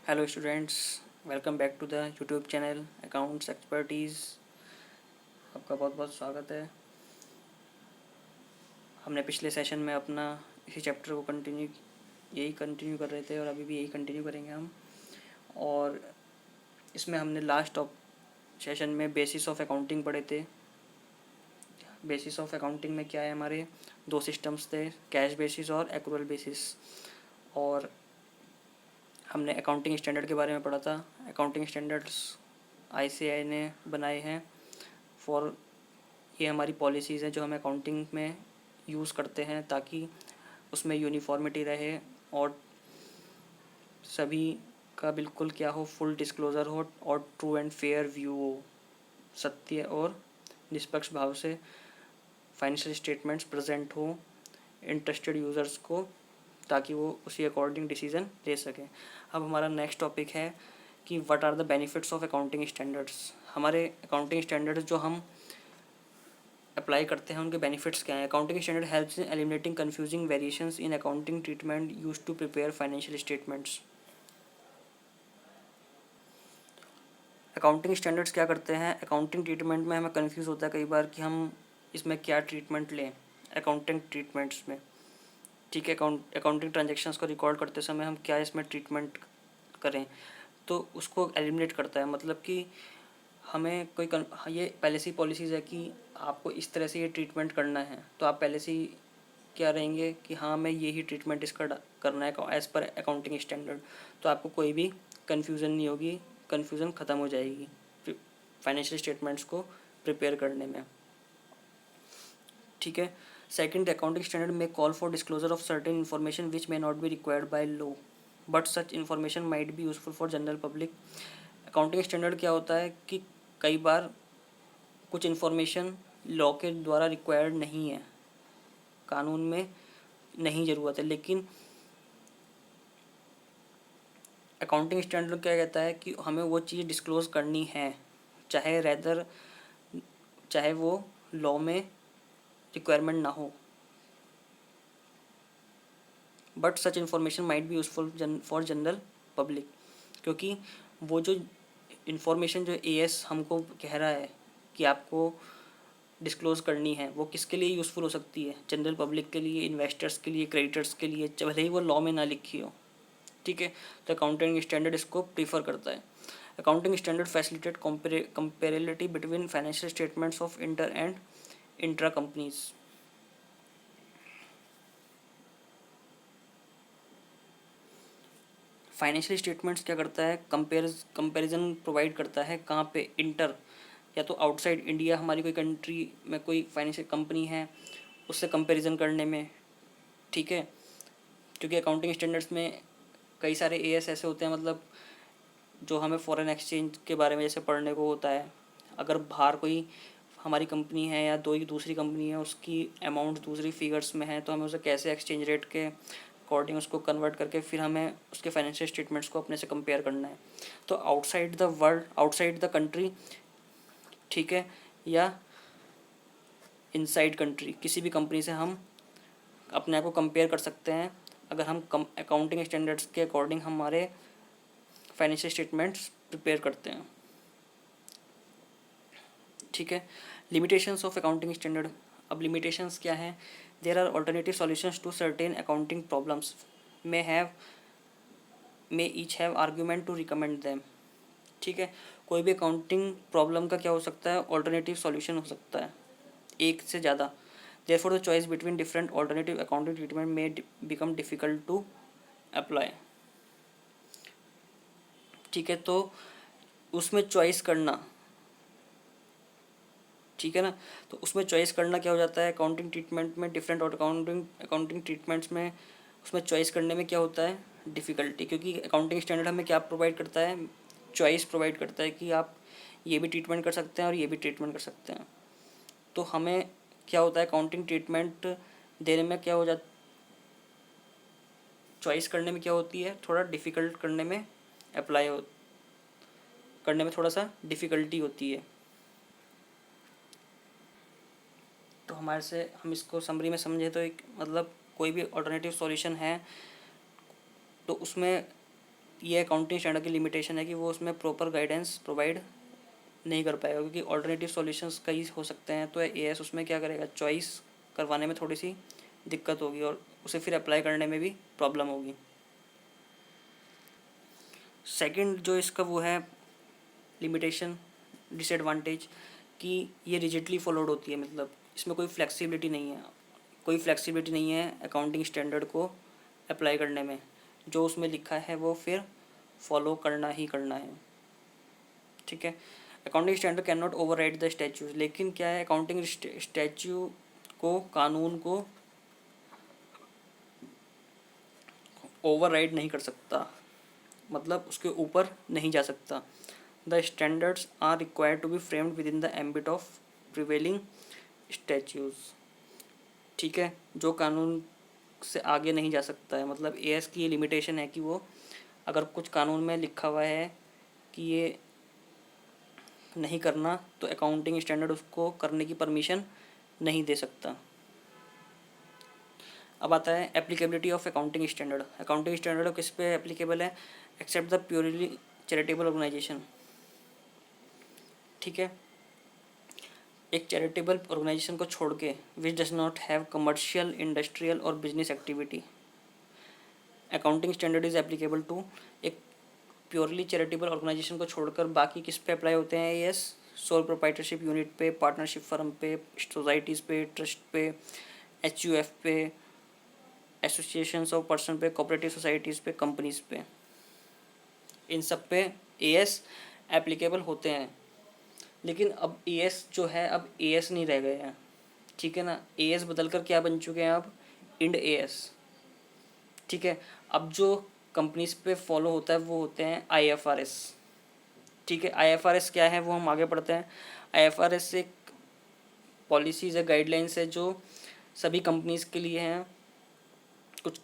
Hello students, welcome back to the YouTube channel accounts expertise. आपका बहुत बहुत स्वागत है। हमने पिछले सेशन में अपना इसी चैप्टर को कंटिन्यू कर रहे थे और अभी भी यही कंटिन्यू करेंगे हम। और इसमें हमने लास्ट ऑफ सेशन में बेसिस ऑफ अकाउंटिंग पढ़े थे। बेसिस ऑफ अकाउंटिंग में क्या है, हमारे दो सिस्टम्स थे, कैश बेसिस और एक्रूअल बेसिस। और हमने अकाउंटिंग स्टैंडर्ड के बारे में पढ़ा था। अकाउंटिंग स्टैंडर्ड्स आईसीएआई ने बनाए हैं फॉर, ये हमारी पॉलिसीज़ हैं जो हम अकाउंटिंग में यूज़ करते हैं ताकि उसमें यूनिफॉर्मिटी रहे और सभी का बिल्कुल क्या हो, फुल डिस्क्लोज़र हो और ट्रू एंड फेयर व्यू हो, सत्य और निष्पक्ष भाव से फाइनेंशियल स्टेटमेंट्स प्रेजेंट हो इंटरेस्टेड यूज़र्स को, ताकि वो उसी अकॉर्डिंग डिसीजन ले सकें। अब हमारा नेक्स्ट टॉपिक है कि what are the benefits of accounting standards. हमारे अकाउंटिंग स्टैंडर्ड्स जो हम अप्लाई करते हैं उनके बेनिफिट्स क्या हैं। Accounting standard helps in eliminating confusing variations in accounting treatment used to prepare financial statements. Accounting standards क्या करते हैं, अकाउंटिंग ट्रीटमेंट में हमें कंफ्यूज होता है कई बार कि हम इसमें क्या ट्रीटमेंट लें अकाउंटिंग ट्रीटमेंट्स में। ठीक है, अकाउंटिंग ट्रांजेक्शन्स को रिकॉर्ड करते समय हम क्या इसमें ट्रीटमेंट करें, तो उसको एलिमिनेट करता है। मतलब कि हमें ये पहले से ही पॉलिसीज़ है कि आपको इस तरह से ये ट्रीटमेंट करना है, तो आप पहले से ही क्या रहेंगे कि हाँ मैं यही ट्रीटमेंट इसका करना है एज़ पर अकाउंटिंग स्टैंडर्ड। तो आपको कोई भी कन्फ्यूज़न नहीं होगी, कन्फ्यूज़न ख़त्म हो जाएगी फाइनेंशियल स्टेटमेंट्स को प्रिपेयर करने में। ठीक है। सेकंड, अकाउंटिंग स्टैंडर्ड में call for disclosure of certain information which may not be required by law but such information might be useful for general public. Accounting standard क्या होता है कि कई बार कुछ इन्फॉर्मेशन लॉ के द्वारा रिक्वायर्ड नहीं है, कानून में नहीं ज़रूरत है, लेकिन अकाउंटिंग स्टैंडर्ड क्या कहता है कि हमें वो चीज़ डिस्क्लोज़ करनी है, चाहे वो लॉ में रिक्वायरमेंट ना हो, but such information might be useful for general public. क्योंकि वो जो इन्फॉर्मेशन जो एएस हमको कह रहा है कि आपको डिस्क्लोज़ करनी है, वो किसके लिए यूज़फुल हो सकती है, जनरल पब्लिक के लिए, इन्वेस्टर्स के लिए, क्रेडिटर्स के लिए, भले ही वो लॉ में ना लिखी हो। ठीक है, तो अकाउंटिंग स्टैंडर्ड इसको प्रीफर करता है। Accounting standard facilitate comparability between financial statements of inter and intra companies. Financial statements क्या करता है, कंपेरिजन प्रोवाइड करता है, कहाँ पे, इंटर या तो आउटसाइड इंडिया, हमारी कोई कंट्री में कोई फाइनेंशियल कंपनी है उससे कंपैरिजन करने में। ठीक है, क्योंकि अकाउंटिंग स्टैंडर्ड्स में कई सारे एएस ऐसे होते हैं, मतलब जो हमें फॉरेन एक्सचेंज के बारे में जैसे पढ़ने को होता है। अगर बाहर कोई हमारी कंपनी है या दूसरी कंपनी है, उसकी अमाउंट दूसरी फिगर्स में है, तो हमें उसे कैसे एक्सचेंज रेट के अकॉर्डिंग उसको कन्वर्ट करके फिर हमें उसके फाइनेंशियल स्टेटमेंट्स को अपने से कंपेयर करना है। तो outside the world, outside the country, ठीक है, या इनसाइड कंट्री, किसी भी कंपनी से हम अपने आप को कंपेयर कर सकते हैं अगर हम अकाउंटिंग स्टैंडर्ड्स के अकॉर्डिंग हमारे फाइनेंशियल स्टेटमेंट्स प्रिपेयर करते हैं। ठीक है, लिमिटेशंस ऑफ अकाउंटिंग स्टैंडर्ड। अब लिमिटेशंस क्या हैं, there are alternative solutions to certain accounting problems may each have argument to recommend them. ठीक है, कोई भी अकाउंटिंग प्रॉब्लम का क्या हो सकता है, ऑल्टरनेटिव सॉल्यूशन हो सकता है, एक से ज़्यादा। Therefore the choice between different alternative accounting treatment may become difficult to apply. ठीक है, तो उसमें चॉइस करना, ठीक है ना, तो उसमें चॉइस करना क्या हो जाता है, अकाउंटिंग ट्रीटमेंट में डिफरेंट और अकाउंटिंग ट्रीटमेंट्स में उसमें चॉइस करने में क्या होता है, डिफ़िकल्टी। क्योंकि अकाउंटिंग स्टैंडर्ड हमें क्या प्रोवाइड करता है, चॉइस प्रोवाइड करता है कि आप ये भी ट्रीटमेंट कर सकते हैं और ये भी ट्रीटमेंट कर सकते हैं। तो हमें क्या होता है, अकाउंटिंग ट्रीटमेंट देने में क्या हो जाता, चॉइस करने में क्या होती है, थोड़ा डिफ़िकल्ट करने में, करने में थोड़ा सा डिफ़िकल्टी होती है। तो हमारे से हम इसको समरी में समझे तो एक मतलब कोई भी अल्टरनेटिव सॉल्यूशन है तो उसमें ये अकाउंटिंग स्टैंडर्ड की लिमिटेशन है कि वो उसमें प्रॉपर गाइडेंस प्रोवाइड नहीं कर पाएगा, क्योंकि ऑल्टरनेटिव सॉल्यूशंस कई हो सकते हैं। तो एएस उसमें क्या करेगा, चॉइस करवाने में थोड़ी सी दिक्कत होगी और उसे फिर अप्लाई करने में भी प्रॉब्लम होगी। सेकंड जो इसका वो है लिमिटेशन, डिसएडवांटेज, कि ये रिजिडली फॉलोड होती है, मतलब इसमें कोई फ्लेक्सिबिलिटी नहीं है, कोई फ्लेक्सिबिलिटी नहीं है अकाउंटिंग स्टैंडर्ड को अप्लाई करने में। जो उसमें लिखा है वो फिर फॉलो करना ही करना है, ठीक है। Accounting standard can not over ride the statues, लेकिन क्या है, अकाउंटिंग स्टैच्यू को, कानून को ओवर राइड नहीं कर सकता, मतलब उसके ऊपर नहीं जा सकता। The standards are required to be framed within the ambit of prevailing statutes, ठीक है। जो कानून से आगे नहीं जा सकता है, मतलब एएस की ये लिमिटेशन है कि वो अगर कुछ कानून में लिखा हुआ है कि ये नहीं करना, तो अकाउंटिंग स्टैंडर्ड उसको करने की परमिशन नहीं दे सकता। अब आता है applicability of accounting standard. Accounting standard किस पे एप्लीकेबल है, except the purely charitable organisation, ठीक है। एक चैरिटेबल ऑर्गेनाइजेशन को छोड़ के, which does not have commercial, industrial और business activity, accounting standard is applicable to. एक प्योरली चैरिटेबल ऑर्गेनाइजेशन को छोड़कर बाकी किस पे अप्लाई होते हैं, यस, सोल प्रोप्राइटरशिप यूनिट पे, पार्टनरशिप फर्म पे, सोसाइटीज़ पे, ट्रस्ट पे, एचयूएफ पे, एसोसिएशंस ऑफ पर्सन पे, कोऑपरेटिव सोसाइटीज़ पे, कंपनीज पे, इन सब पे एएस एप्लीकेबल होते हैं। लेकिन अब एएस जो है, अब एएस नहीं रह गए हैं, ठीक है ना। एएस बदल कर क्या बन चुके हैं अब, इंड एएस, ठीक है। अब जो कंपनीज पे फॉलो होता है वो होते हैं आईएफआरएस, ठीक है। आईएफआरएस क्या है वो हम आगे पढ़ते हैं। आईएफआरएस एक पॉलिसीज़ है, गाइडलाइंस है जो सभी कंपनीज के लिए हैं, कुछ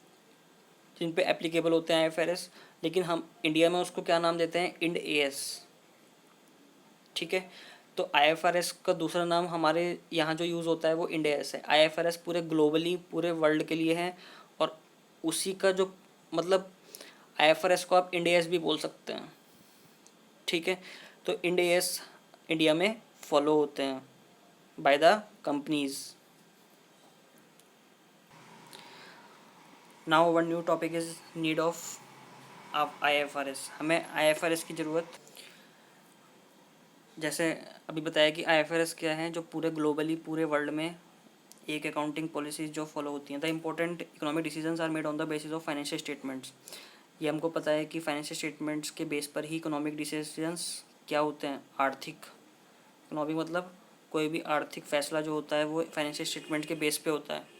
जिन पे एप्लीकेबल होते हैं आईएफआरएस, लेकिन हम इंडिया में उसको क्या नाम देते हैं, इंड एएस, ठीक है। तो आईएफआरएस का दूसरा नाम हमारे यहाँ जो यूज़ होता है वो इंड एएस है। आईएफआरएस पूरे ग्लोबली, पूरे वर्ल्ड के लिए है, और उसी का जो मतलब आईएफआरएस को आप इंड एएस भी बोल सकते हैं, ठीक है। तो इंड एएस इंडिया में फॉलो होते हैं by the companies. Now one new topic is need of IFRS. हमें आईएफआरएस की ज़रूरत, जैसे अभी बताया कि आईएफआरएस क्या है, जो पूरे ग्लोबली, पूरे वर्ल्ड में एक अकाउंटिंग पॉलिसीज जो फॉलो होती हैं। The important economic decisions are made on the basis of financial statements. ये हमको पता है कि फाइनेंशियल स्टेटमेंट्स के बेस पर ही इकोनॉमिक डिसीजंस क्या होते हैं, आर्थिक, इकोनॉमिक मतलब कोई भी आर्थिक फैसला जो होता है वो फाइनेंशियल स्टेटमेंट के बेस पे होता है।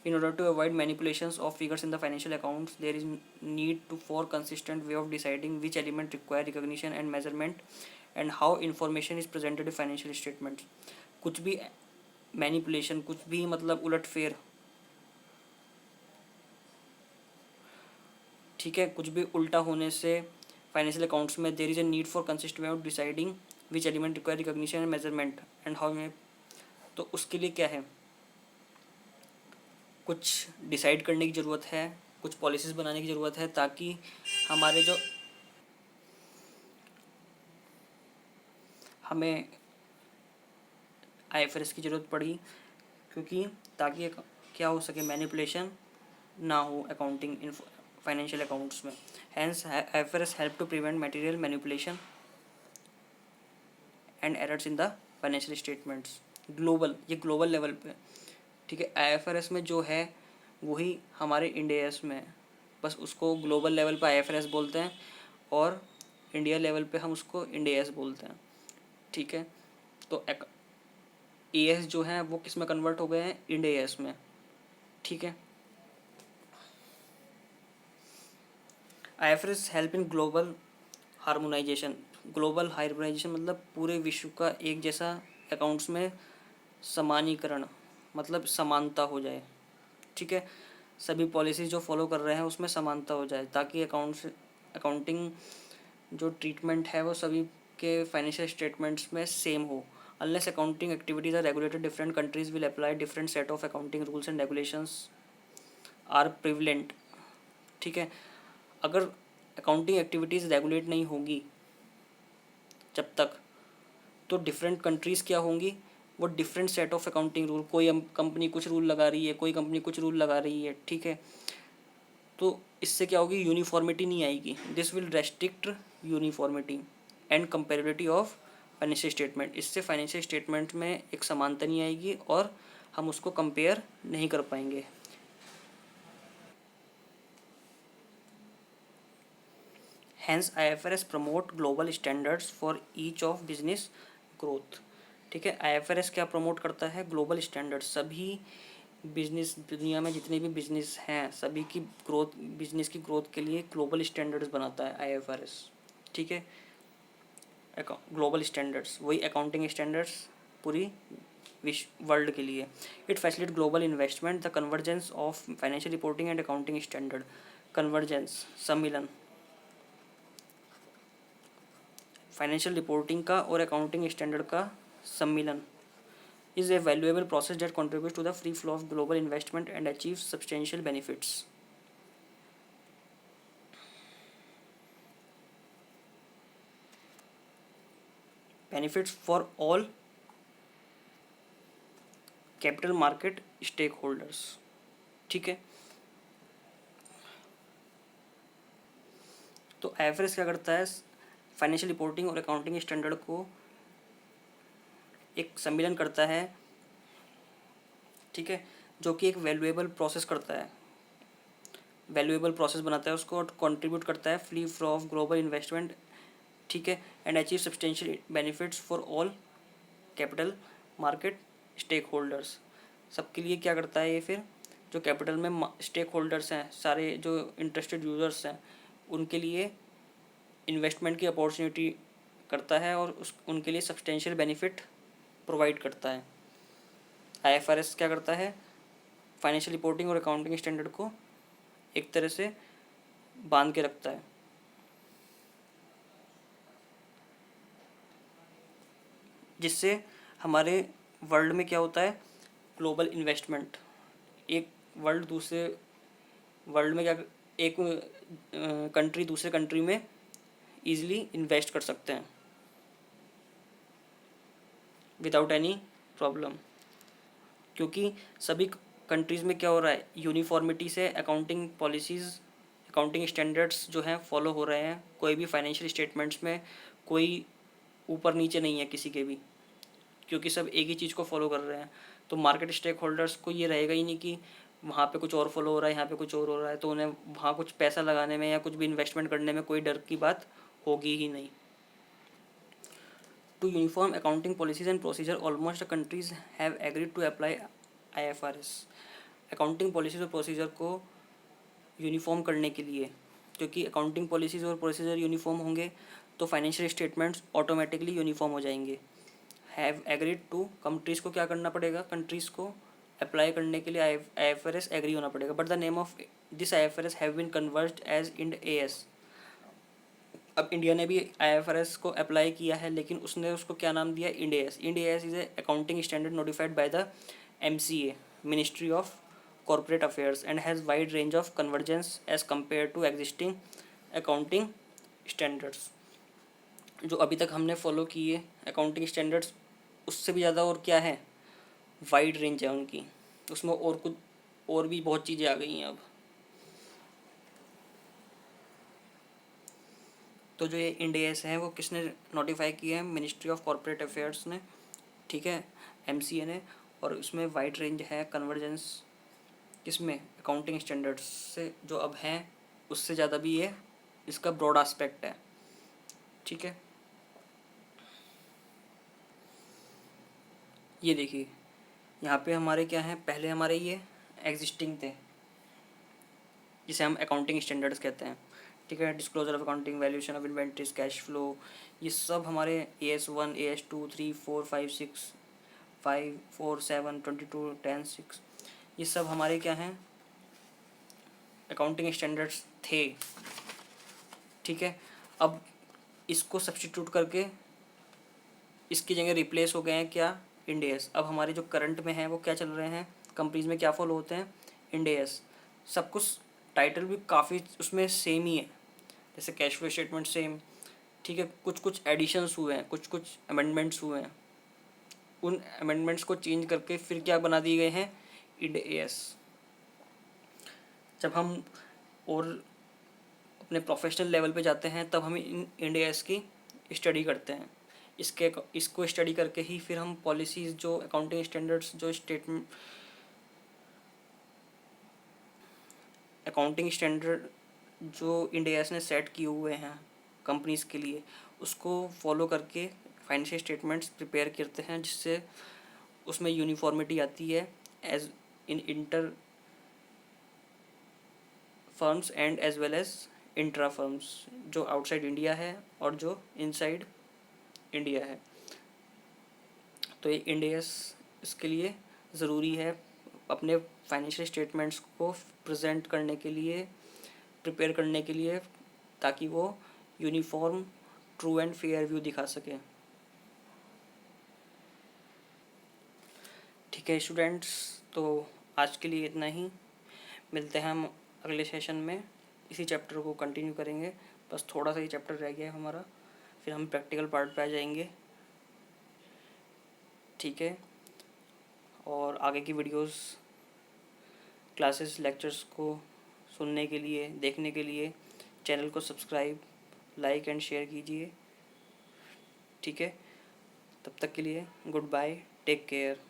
In order to avoid manipulations of figures in the financial accounts, there is need to for consistent way of deciding which element require recognition and measurement and how information is presented in financial statements. कुछ भी manipulation, कुछ भी मतलब उलटफेर, ठीक है, कुछ भी उल्टा होने से फाइनेंशियल अकाउंट्स में there is a need for consistent way of deciding which element require recognition and measurement and how में। तो उसके लिए क्या है, कुछ डिसाइड करने की ज़रूरत है, कुछ पॉलिसीज़ बनाने की ज़रूरत है, ताकि हमारे जो हमें आईएफआरएस की ज़रूरत पड़ी, क्योंकि ताकि क्या हो सके, मैनिपुलेशन ना हो अकाउंटिंग इन फाइनेंशियल अकाउंट्स में। Hence IFRS help to prevent material manipulation and errors in the financial statements. Global, ये ग्लोबल लेवल पे, ठीक है। आईएफआरएस में जो है वही हमारे इंडिया में, बस उसको ग्लोबल लेवल पे आईएफआरएस बोलते हैं और इंडिया लेवल पे हम उसको इंडिया बोलते हैं, ठीक है। तो एएस जो है वो किस में कन्वर्ट हो गए हैं, इंडिया एएस में, ठीक है। IFRS help in global harmonisation. Global harmonisation मतलब पूरे विश्व का एक जैसा अकाउंट्स में समानीकरण, मतलब समानता हो जाए, ठीक है। सभी पॉलिसीज जो फॉलो कर रहे हैं उसमें समानता हो जाए, ताकि अकाउंटिंग जो ट्रीटमेंट है वो सभी के फाइनेंशियल स्टेटमेंट्स में सेम हो। Unless accounting activities are regulated, different countries will apply different set of accounting rules and regulations are prevalent, ठीक है। अगर अकाउंटिंग एक्टिविटीज़ रेगुलेट नहीं होंगी जब तक, तो डिफरेंट कंट्रीज़ क्या होंगी, वो different set of accounting rule, कोई कंपनी कुछ रूल लगा रही है, कोई कंपनी कुछ रूल लगा रही है, ठीक है। तो इससे क्या होगी, यूनिफॉर्मिटी नहीं आएगी। This will restrict uniformity and comparability of financial statement. इससे फाइनेंशियल स्टेटमेंट में एक समानता नहीं आएगी और हम उसको कंपेयर नहीं कर पाएंगे। Hence IFRS promote global standards for each of business growth. ठीक है, IFRS क्या प्रमोट करता है, ग्लोबल स्टैंडर्ड्स। सभी बिजनेस, दुनिया में जितने भी बिजनेस हैं सभी की ग्रोथ, बिजनेस की ग्रोथ के लिए ग्लोबल स्टैंडर्ड्स बनाता है IFRS। ठीक है, ग्लोबल स्टैंडर्ड्स वही अकाउंटिंग स्टैंडर्ड्स पूरी विश्व वर्ल्ड के लिए। It facilitate global investment, the convergence of financial reporting and accounting standard. Convergence, सम्मिलन, फाइनेंशियल रिपोर्टिंग का और अकाउंटिंग स्टैंडर्ड का सम्मिलन is a valuable process that contributes to the free flow of global investment and achieves substantial benefits. Benefits for all capital market stakeholders. ठीक है, तो IFRS क्या करता है, फाइनेंशियल रिपोर्टिंग और अकाउंटिंग स्टैंडर्ड को एक सम्मिलन करता है, ठीक है, जो कि एक वैल्यूएबल प्रोसेस करता है, वैल्यूएबल प्रोसेस बनाता है उसको, और कंट्रीब्यूट करता है free flow of global investment, ठीक है, and achieve substantial benefits for all capital market stakeholders. सबके लिए क्या करता है ये, फिर जो कैपिटल में स्टेक होल्डर्स हैं, सारे जो इंटरेस्टेड यूज़र्स हैं, उनके लिए इन्वेस्टमेंट की अपॉर्चुनिटी करता है और उनके लिए सब्सटेंशियल बेनिफिट प्रोवाइड करता है। IFRS क्या करता है, फाइनेंशियल रिपोर्टिंग और अकाउंटिंग स्टैंडर्ड को एक तरह से बांध के रखता है। जिससे हमारे वर्ल्ड में क्या होता है, ग्लोबल इन्वेस्टमेंट, एक वर्ल्ड दूसरे वर्ल्ड में क्या, एक कंट्री दूसरे कंट्री में ईजिली इन्वेस्ट कर सकते हैं विदाउट एनी प्रॉब्लम, क्योंकि सभी कंट्रीज़ में क्या हो रहा है, यूनिफॉर्मिटी से अकाउंटिंग पॉलिसीज़, अकाउंटिंग स्टैंडर्ड्स जो हैं फॉलो हो रहे हैं। कोई भी फाइनेंशियल स्टेटमेंट्स में कोई ऊपर नीचे नहीं है किसी के भी, क्योंकि सब एक ही चीज़ को फॉलो कर रहे हैं। तो मार्केट स्टेक होल्डर्स को ये रहेगा ही नहीं कि वहाँ पे कुछ और फॉलो हो रहा है, यहाँ पे कुछ और हो रहा है, तो उन्हें वहाँ कुछ पैसा लगाने में या कुछ भी इन्वेस्टमेंट करने में कोई डर की बात होगी ही नहीं। To uniform accounting policies and procedure almost the countries have agreed to apply IFRS। Accounting policies और प्रोसीजर को यूनिफॉर्म करने के लिए, क्योंकि अकाउंटिंग पॉलिसीज और प्रोसीजर यूनिफॉर्म होंगे तो फाइनेंशियल स्टेटमेंट्स ऑटोमेटिकली यूनिफॉर्म हो जाएंगे। हैव एग्रीड टू, कंट्रीज़ को क्या करना पड़ेगा, कंट्रीज़ को अप्लाई करने के लिए IFRS एग्री होना पड़ेगा। But the name of this IFRS have been converged as Ind AS। अब इंडिया ने भी IFRS को अप्लाई किया है, लेकिन उसने उसको क्या नाम दिया, Ind AS। Ind AS is a accounting standard notified by the MCA, ministry of corporate affairs, and has wide range of convergence as compare to existing accounting standards. जो अभी तक हमने फॉलो किए अकाउंटिंग स्टैंडर्ड्स, उससे भी ज़्यादा और क्या है, वाइड रेंज है उनकी, उसमें और कुछ और भी बहुत चीज़ें आ गई हैं अब। तो जो ये इंड AS है वो किसने नोटिफाई किया है, मिनिस्ट्री ऑफ कॉर्पोरेट अफेयर्स ने, ठीक है, MCA ने, और उसमें वाइड रेंज है कन्वर्जेंस किसमें, अकाउंटिंग स्टैंडर्ड्स से जो अब हैं उससे ज़्यादा भी ये इसका ब्रॉड एस्पेक्ट है, ठीक है। ये देखिए यहाँ पे हमारे क्या हैं, पहले हमारे ये एग्जिस्टिंग थे जिसे हम अकाउंटिंग स्टैंडर्ड्स कहते हैं, ठीक है। Disclosure of accounting, valuation of inventories, cash flow, ये सब हमारे AS1, AS2, 3, 4, 5, 6, 5, 4, 7, 22, 10, 6, ये सब हमारे क्या हैं, अकाउंटिंग स्टैंडर्ड्स थे, ठीक है। अब इसको सब्स्टिट्यूट करके इसकी जगह रिप्लेस हो गए हैं क्या, इंड AS। अब हमारे जो करंट में हैं वो क्या चल रहे हैं, कंपनीज में क्या फॉलो होते हैं, इंड AS। सब कुछ टाइटल भी काफ़ी उसमें सेम ही है, जैसे कैश फ्लो स्टेटमेंट सेम, ठीक है। कुछ कुछ एडिशंस हुए हैं, कुछ कुछ अमेंडमेंट्स हुए हैं, उन अमेंडमेंट्स को चेंज करके फिर क्या बना दिए गए हैं, इंड एएस। जब हम और अपने प्रोफेशनल लेवल पे जाते हैं तब हम इन इंड एएस की स्टडी करते हैं। इसको स्टडी करके ही फिर हम पॉलिसीज़, जो अकाउंटिंग स्टैंडर्ड्स, जो स्टेटमेंट अकाउंटिंग स्टैंडर्ड जो इंड एएस ने सेट किए हुए हैं कंपनीज़ के लिए, उसको फॉलो करके फाइनेंशियल स्टेटमेंट्स प्रिपेयर करते हैं, जिससे उसमें यूनिफॉर्मिटी आती है as in inter firms and as well as intra firms, जो आउटसाइड इंडिया है और जो इनसाइड इंडिया है। तो ये इंड एएस इसके लिए ज़रूरी है, अपने फाइनेंशियल स्टेटमेंट्स को प्रेजेंट करने के लिए, प्रिपेयर करने के लिए, ताकि वो uniform, true and fair view दिखा सके। ठीक है स्टूडेंट्स, तो आज के लिए इतना ही। मिलते हैं हम अगले सेशन में, इसी चैप्टर को कंटिन्यू करेंगे। बस थोड़ा सा ही चैप्टर रह गया है हमारा, फिर हम प्रैक्टिकल पार्ट पे आ जाएंगे। ठीक है, और आगे की वीडियोस, क्लासेस, लेक्चर्स को सुनने के लिए, देखने के लिए चैनल को सब्सक्राइब, लाइक एंड शेयर कीजिए। ठीक है, तब तक के लिए गुड बाय, टेक केयर।